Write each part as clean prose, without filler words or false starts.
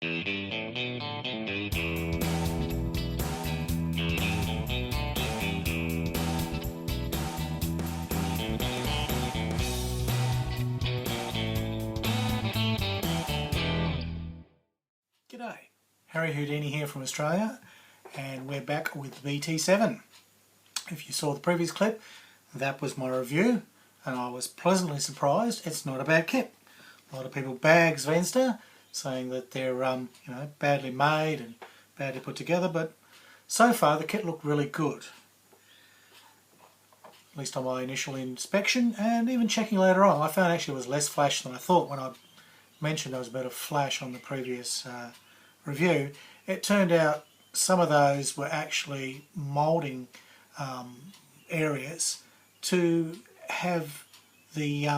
G'day, Harry Houdini here from Australia, and we're back with BT-7. If you saw the previous clip, that was my review, and I was pleasantly surprised. It's not a bad kit. A lot of people bag Zvezda, saying that they're badly made and badly put together, but so far the kit looked really good. At least on my initial inspection, and even checking later on, I found actually it was less flash than I thought when I mentioned there was a bit of flash on the previous review. It turned out some of those were actually moulding areas to have the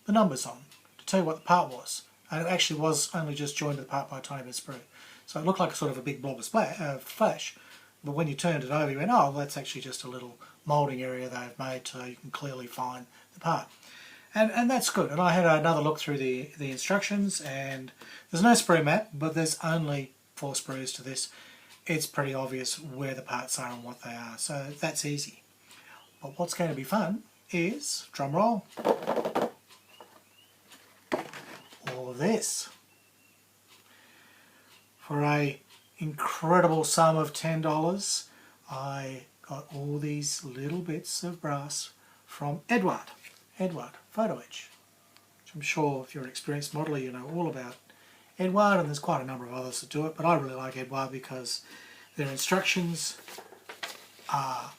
numbers on, to tell you what the part was. And it actually was only just joined to the part by a tiny bit of sprue. So it looked like a sort of a big blob of flash, but when you turned it over you went, oh, well, that's actually just a little moulding area they've made so you can clearly find the part. And that's good. And I had another look through the instructions, and there's no sprue map, but there's only 4 sprues to this. It's pretty obvious where the parts are and what they are, so that's easy. But what's going to be fun is, drum roll, all of this. For a incredible sum of $10, I got all these little bits of brass from Eduard Photo Etch, which I'm sure if you're an experienced modeller you know all about Eduard, and there's quite a number of others that do it, but I really like Eduard because their instructions are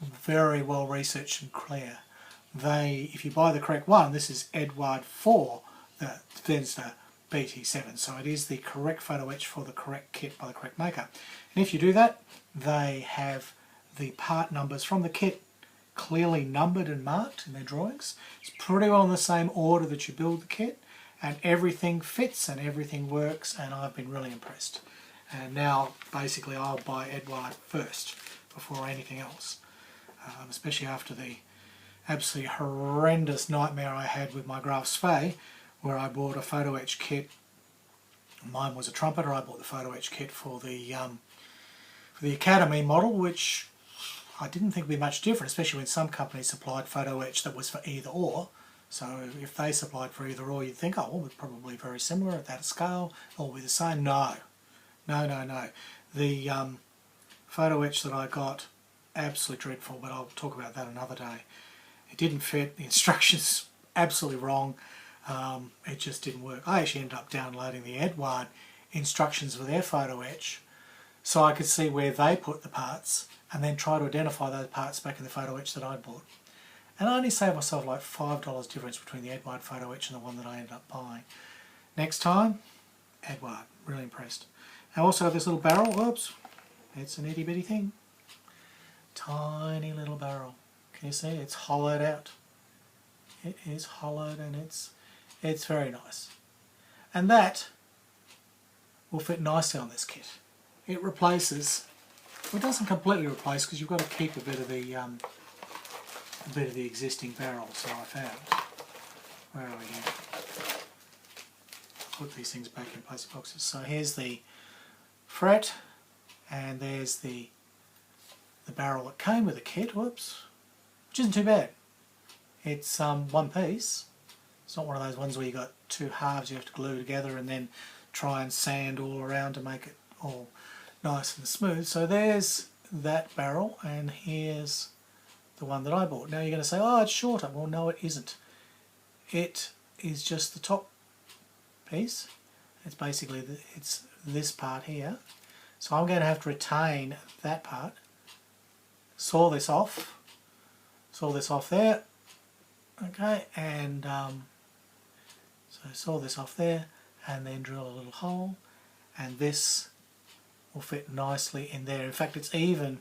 very well researched and clear. If you buy the correct one, this is Eduard for the Zvezda BT-7, so it is the correct photo etch for the correct kit by the correct maker. And if you do that, they have the part numbers from the kit clearly numbered and marked in their drawings. It's pretty well in the same order that you build the kit, and everything fits and everything works, and I've been really impressed. And now basically I'll buy Eduard first before anything else, especially after the absolutely horrendous nightmare I had with my Graf Spee, where I bought a photo etch kit. Mine was a trumpeter. I bought the photo etch kit for the Academy model, which I didn't think would be much different, especially when some companies supplied photo etch that was for either or. So if they supplied for either or, you'd think, oh, well, it's probably very similar at that scale, all be the same. No. The photo etch that I got, absolutely dreadful, but I'll talk about that another day. It didn't fit, the instructions absolutely wrong, it just didn't work. I actually ended up downloading the Eduard instructions for their photo etch so I could see where they put the parts and then try to identify those parts back in the photo etch that I'd bought. And I only saved myself like $5 difference between the Eduard photo etch and the one that I ended up buying. Next time, Eduard, really impressed. I also have this little barrel, oops, it's an itty bitty thing. Tiny little barrel. Can you see? It's hollowed out. It is hollowed and it's very nice. And that will fit nicely on this kit. It replaces, well, it doesn't completely replace because you've got to keep a bit of the existing barrel, so I found. Where are we here? Put these things back in plastic boxes. So here's the fret, and there's the barrel that came with the kit, whoops, which isn't too bad. It's one piece. It's not one of those ones where you got 2 halves you have to glue together and then try and sand all around to make it all nice and smooth. So there's that barrel, and here's the one that I bought. Now you're going to say, oh, it's shorter. Well, no, it isn't. It is just the top piece. It's basically it's this part here. So I'm going to have to retain that part, saw this off there, okay, and so saw this off there, and then drill a little hole, and this will fit nicely in there. In fact, it's even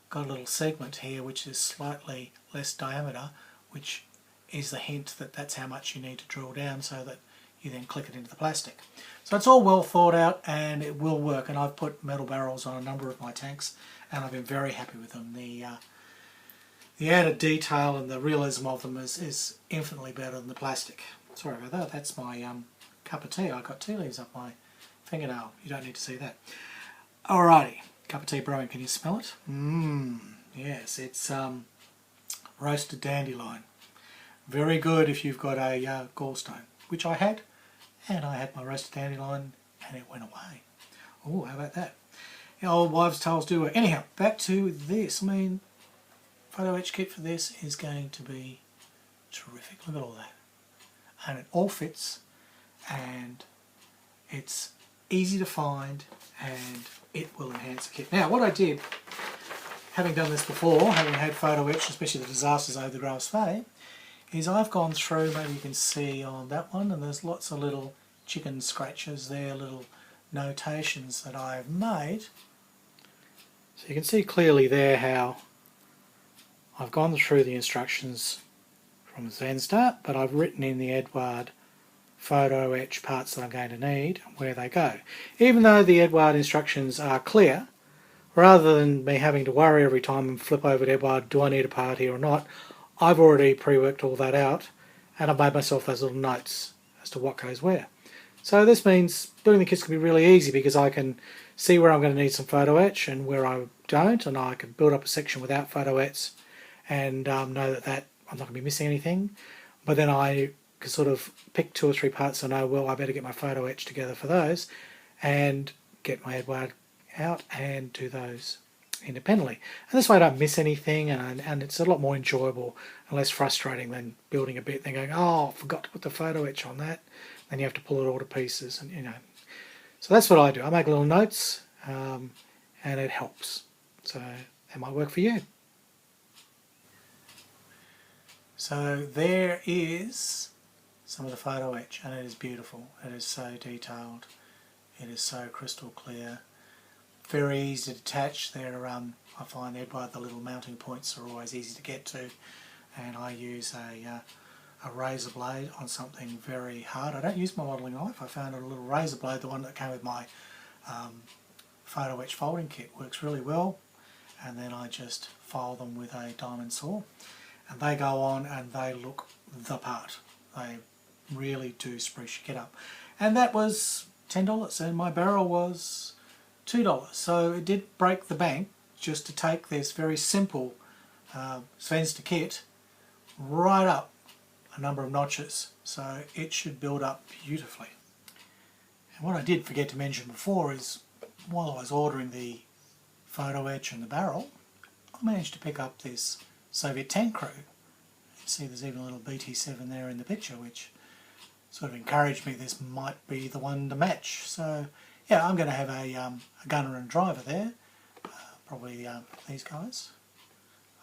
got a little segment here which is slightly less diameter, which is the hint that that's how much you need to drill down so that you then click it into the plastic. So it's all well thought out and it will work, and I've put metal barrels on a number of my tanks and I've been very happy with them. The added detail and the realism of them is infinitely better than the plastic. Sorry about that, that's my cup of tea. I got tea leaves up my fingernail. You don't need to see that. Alrighty, cup of tea brewing. Can you smell it? Yes, it's roasted dandelion. Very good if you've got a gallstone, which I had, and I had my roasted dandelion and it went away. Oh, how about that? The old wives' tales do work. Anyhow, back to this. I mean, photo etch kit for this is going to be terrific. Look at all that. And it all fits, and it's easy to find, and it will enhance the kit. Now, what I did, having done this before, having had photo etch, especially the disasters over the Grass Bay, is I've gone through, maybe you can see on that one, and there's lots of little chicken scratches there, little notations that I've made. So you can see clearly there how I've gone through the instructions from Zvezda, but I've written in the Eduard photo etch parts that I'm going to need and where they go. Even though the Eduard instructions are clear, rather than me having to worry every time and flip over to Eduard, do I need a part here or not, I've already pre-worked all that out, and I've made myself those little notes as to what goes where. So this means building the kits can be really easy because I can see where I'm going to need some photo etch and where I don't, and I can build up a section without photo etch and know that I'm not going to be missing anything. But then I can sort of pick 2 or 3 parts and know, well, I better get my photo etch together for those and get my Eduard out and do those independently. And this way I don't miss anything, and it's a lot more enjoyable and less frustrating than building a bit then going, oh, I forgot to put the photo etch on that. Then you have to pull it all to pieces, and So that's what I do. I make little notes, and it helps. So that might work for you. So there is some of the photo etch, and it is beautiful. It is so detailed. It is so crystal clear. Very easy to detach. I find Eduard, the little mounting points are always easy to get to, and I use a razor blade on something very hard. I don't use my modelling knife. I found a little razor blade, the one that came with my photo etch folding kit, works really well, and then I just file them with a diamond saw, and they go on and they look the part. They really do spruce your kit up. And that was $10, and my barrel was $2, so it did break the bank just to take this very simple Zvezda kit right up a number of notches, so it should build up beautifully. And what I did forget to mention before is, while I was ordering the photo etch and the barrel, I managed to pick up this Soviet Tank crew. You can see there's even a little BT-7 there in the picture, which sort of encouraged me this might be the one to match. So yeah, I'm going to have a gunner and driver there, probably these guys.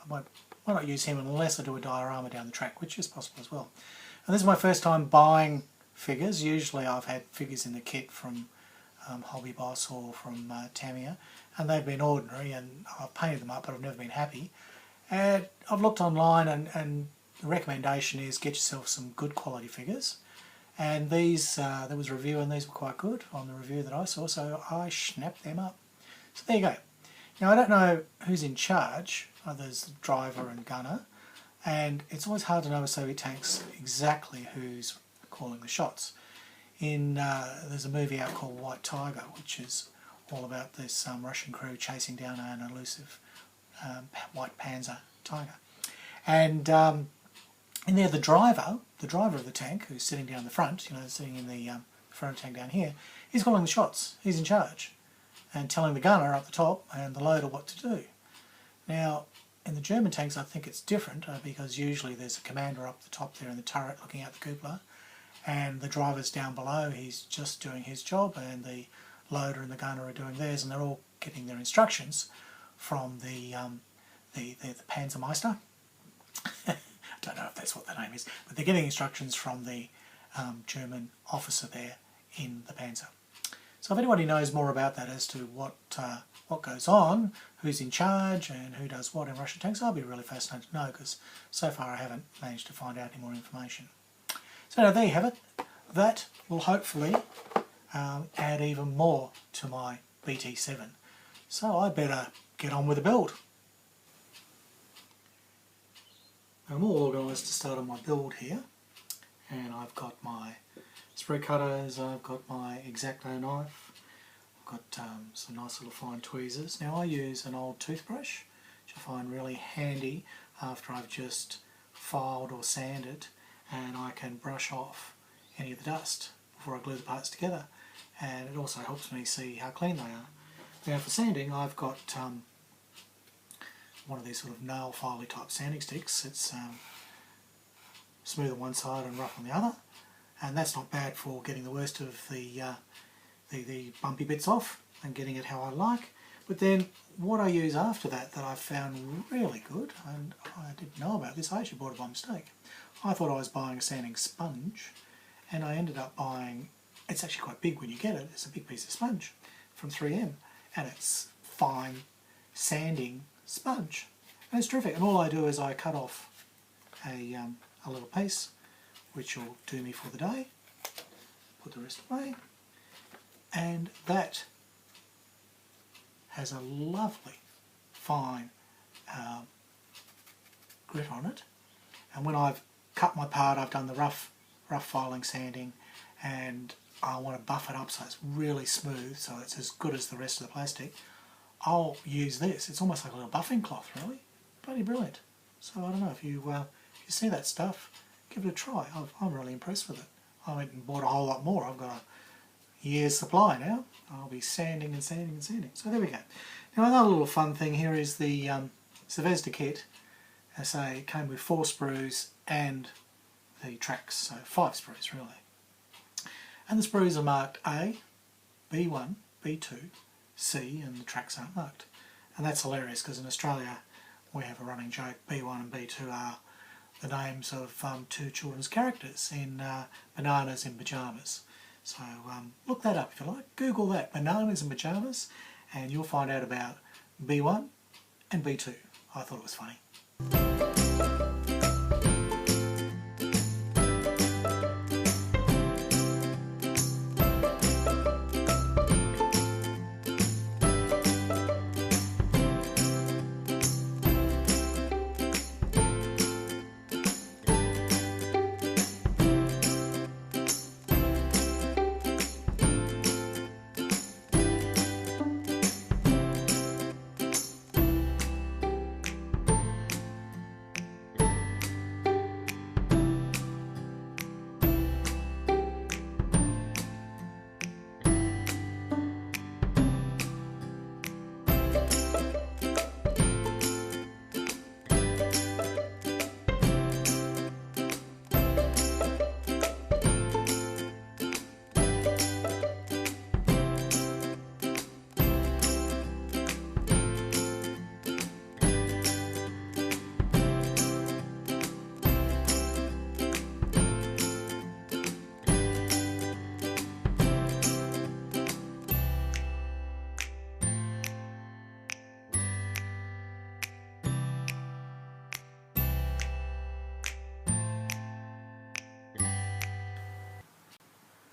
I might not use him unless I do a diorama down the track, which is possible as well. And this is my first time buying figures. Usually I've had figures in the kit from Hobby Boss or from Tamiya, and they've been ordinary, and I've painted them up, but I've never been happy. And I've looked online, and the recommendation is get yourself some good quality figures. And these, there was a review, and these were quite good on the review that I saw, so I snapped them up. So there you go. Now I don't know who's in charge. There's the driver and gunner, and it's always hard to know with Soviet tanks exactly who's calling the shots. There's a movie out called White Tiger, which is all about this Russian crew chasing down an elusive white Panzer tiger. And in there, the driver of the tank, who's sitting down the front, sitting in the front tank down here, he's calling the shots. He's in charge and telling the gunner up the top and the loader what to do. Now, in the German tanks, I think it's different because usually there's a commander up the top there in the turret looking out the cupola, and the driver's down below. He's just doing his job, and the loader and the gunner are doing theirs, and they're all getting their instructions from the Panzermeister. I don't know if that's what the name is, but they're getting instructions from the German officer there in the Panzer. So if anybody knows more about that as to what goes on, who's in charge and who does what in Russian tanks, I'll be really fascinated to know, because so far I haven't managed to find out any more information. So now there you have it. That will hopefully add even more to my BT-7. So I better get on with the build. I'm all organised to start on my build here, and I've got my spread cutters, I've got my X-Acto knife, some nice little fine tweezers. Now I use an old toothbrush, which I find really handy after I've just filed or sanded, and I can brush off any of the dust before I glue the parts together, and it also helps me see how clean they are. Now for sanding, I've got one of these sort of nail filey type sanding sticks. It's smooth on one side and rough on the other, and that's not bad for getting the worst of the bumpy bits off and getting it how I like. But then what I use after that I found really good, and I didn't know about this, I actually bought it by mistake. I thought I was buying a sanding sponge, and I ended up buying, it's actually quite big when you get it, it's a big piece of sponge from 3M, and it's fine sanding sponge, and it's terrific. And all I do is I cut off a little piece which will do me for the day, put the rest away, and that has a lovely fine grit on it. And when I've cut my part, I've done the rough filing sanding, and I want to buff it up so it's really smooth, so it's as good as the rest of the plastic, I'll use this. It's almost like a little buffing cloth, really. Bloody brilliant. So I don't know, if you see that stuff, give it a try. I'm really impressed with it. I went and bought a whole lot more. I've got a year's supply now. I'll be sanding and sanding and sanding. So there we go. Now another little fun thing here is the Zvezda kit. As I say, it came with 4 sprues and the tracks, so 5 sprues really. And the sprues are marked A, B1, B2, C, and the tracks aren't marked. And that's hilarious because in Australia we have a running joke, B1 and B2 are the names of 2 children's characters in Bananas in Pyjamas. So look that up if you like. Google that, Bananas in Pyjamas, and you'll find out about B1 and B2. I thought it was funny.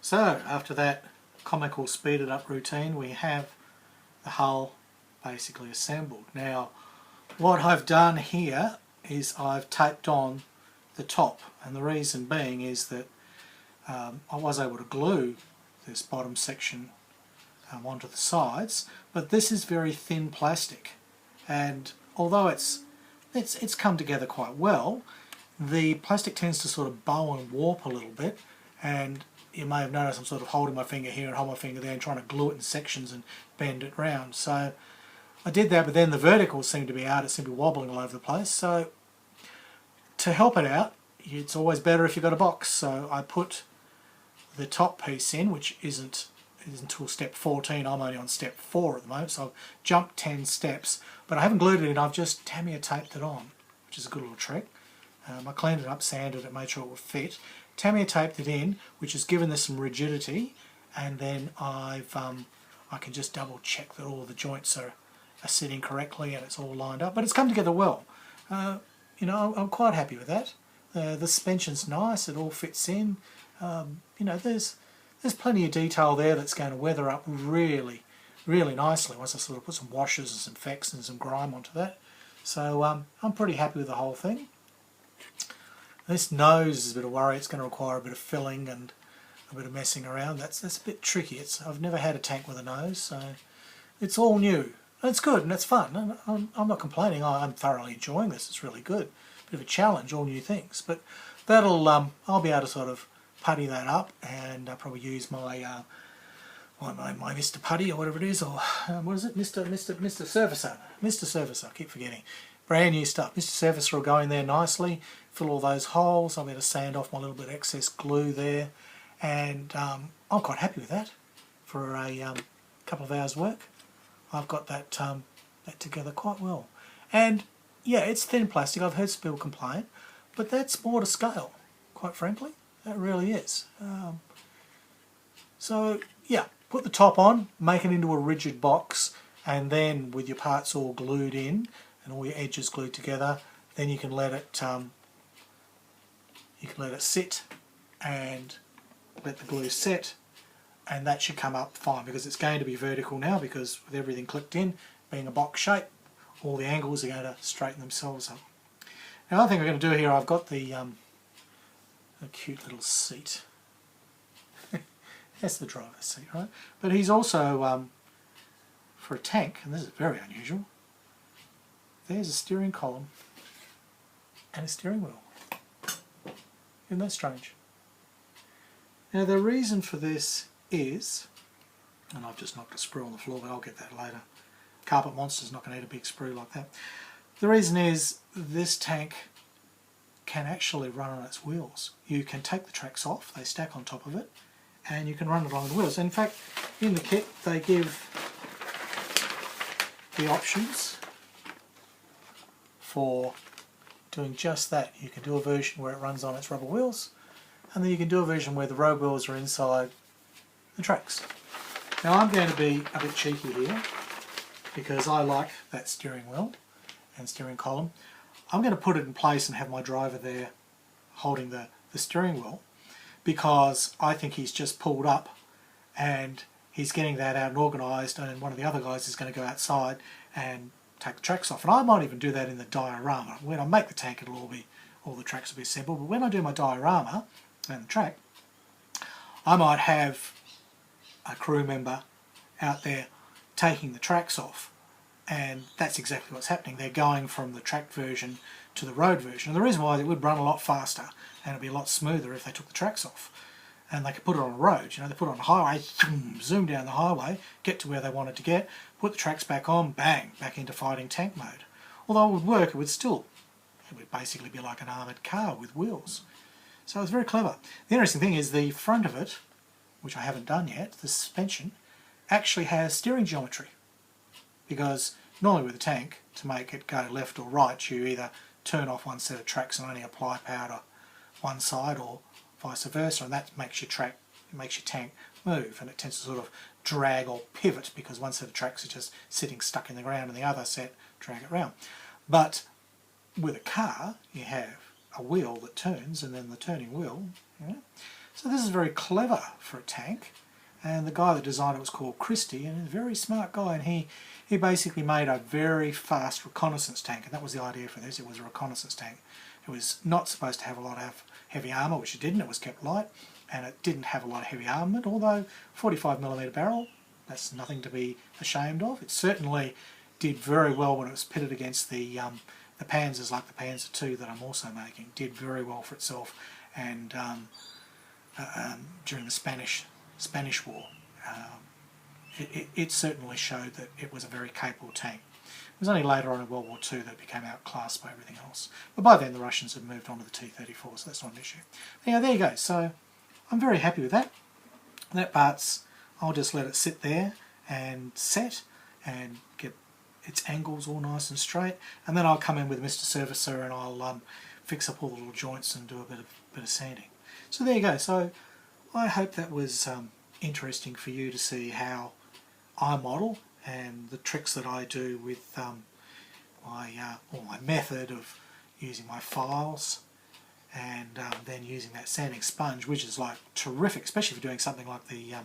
So after that comical speeded up routine, we have the hull basically assembled. Now what I've done here is I've taped on the top, and the reason being is that I was able to glue this bottom section onto the sides, but this is very thin plastic, and although it's come together quite well, the plastic tends to sort of bow and warp a little bit, and you may have noticed I'm sort of holding my finger here and hold my finger there and trying to glue it in sections and bend it round. So I did that, but then the verticals seem to be out, it seemed to be wobbling all over the place. So to help it out, it's always better if you've got a box. So I put the top piece in, which isn't until step 14. I'm only on step 4 at the moment, so I've jumped 10 steps. But I haven't glued it in, I've just Tamiya taped it on, which is a good little trick. I cleaned it up, sanded it, made sure it would fit. Tamiya taped it in, which has given this some rigidity, and then I can just double check that all the joints are sitting correctly and it's all lined up. But it's come together well. You know, I'm quite happy with that. The suspension's nice, it all fits in. You know, there's plenty of detail there that's going to weather up really, really nicely once I sort of put some washers and some fecks and some grime onto that. So I'm pretty happy with the whole thing. This nose is a bit of worry. It's going to require a bit of filling and a bit of messing around. That's a bit tricky. I've never had a tank with a nose, so it's all new. It's good and it's fun. And I'm not complaining. I'm thoroughly enjoying this. It's really good. Bit of a challenge, all new things. But that'll I'll be able to sort of putty that up and probably use my my Mr. Putty or whatever it is, or what is it, Mr. Surfacer. Mr. Surfacer, I keep forgetting. Brand new stuff. Mr. Surfacer will go in there nicely, fill all those holes. I'll be able to sand off my little bit of excess glue there, and I'm quite happy with that for a couple of hours work. I've got that together quite well. And yeah, it's thin plastic. I've heard some people complain, but that's more to scale, quite frankly. That really is. So yeah, put the top on, make it into a rigid box, and then with your parts all glued in and all your edges glued together, then you can let it sit and let the glue set, and that should come up fine because it's going to be vertical now, because with everything clipped in, being a box shape, all the angles are going to straighten themselves up. Now, the other thing we're going to do here, I've got the a cute little seat. That's the driver's seat, right? But he's also, for a tank, and this is very unusual, there's a steering column and a steering wheel. Isn't that strange? Now the reason for this is, and I've just knocked a sprue on the floor, but I'll get that later. Carpet Monster's not going to eat a big sprue like that. The reason is this tank can actually run on its wheels. You can take the tracks off, they stack on top of it, and you can run it on the wheels. In fact, in the kit they give the options for doing just that. You can do a version where it runs on its rubber wheels, and then you can do a version where the road wheels are inside the tracks. Now I'm going to be a bit cheeky here because I like that steering wheel and steering column. I'm going to put it in place and have my driver there holding the steering wheel, because I think he's just pulled up and he's getting that out and organised, and one of the other guys is going to go outside and take the tracks off. And I might even do that in the diorama. When I make the tank, it'll all the tracks will be assembled, but when I do my diorama and the track, I might have a crew member out there taking the tracks off, and that's exactly what's happening. They're going from the track version to the road version, and the reason why it would run a lot faster and it'd be a lot smoother if they took the tracks off and they could put it on a road. You know, they put it on a highway, zoom down the highway, get to where they wanted to get, put the tracks back on, bang, back into fighting tank mode. Although it would work, it would basically be like an armoured car with wheels. So it's very clever. The interesting thing is the front of it, which I haven't done yet, the suspension, actually has steering geometry. Because normally with a tank, to make it go left or right, you either turn off one set of tracks and only apply power to one side, or vice versa, and that makes your tank move, and it tends to sort of drag or pivot because one set of tracks are just sitting stuck in the ground and the other set drag it round. But with a car, you have a wheel that turns and then the turning wheel. You know? So this is very clever for a tank, and the guy that designed it was called Christie, and he's a very smart guy, and he basically made a very fast reconnaissance tank, and that was the idea for this. It was a reconnaissance tank. It was not supposed to have a lot of heavy armour, which it didn't. It was kept light, and it didn't have a lot of heavy armament, although 45mm barrel, that's nothing to be ashamed of. It certainly did very well when it was pitted against the Panzers, like the Panzer II that I'm also making. Did very well for itself, and during the Spanish War, it certainly showed that it was a very capable tank. It was only later on in World War II that it became outclassed by everything else. But by then the Russians had moved on to the T-34, so that's not an issue. But yeah, there you go. So I'm very happy with that. That part's, I'll just let it sit there and set and get its angles all nice and straight, and then I'll come in with Mr. Surfacer and I'll fix up all the little joints and do a bit of sanding. So there you go. So I hope that was interesting for you to see how I model and the tricks that I do with my method of using my files, and then using that sanding sponge, which is like terrific, especially for doing something like the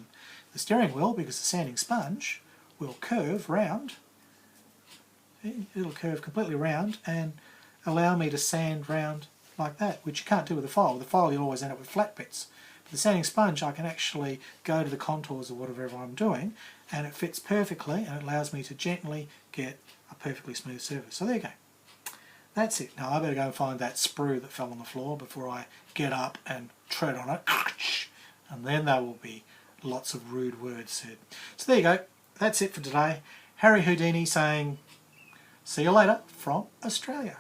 steering wheel, because the sanding sponge will curve round. It'll curve completely round and allow me to sand round like that, which you can't do with a file. With a file you'll always end up with flat bits, With the sanding sponge, I can actually go to the contours of whatever I'm doing, and it fits perfectly, and it allows me to gently get a perfectly smooth surface. So there you go. That's it. Now I better go and find that sprue that fell on the floor before I get up and tread on it, and then there will be lots of rude words said. So there you go. That's it for today. Harry Houdini saying, see you later from Australia.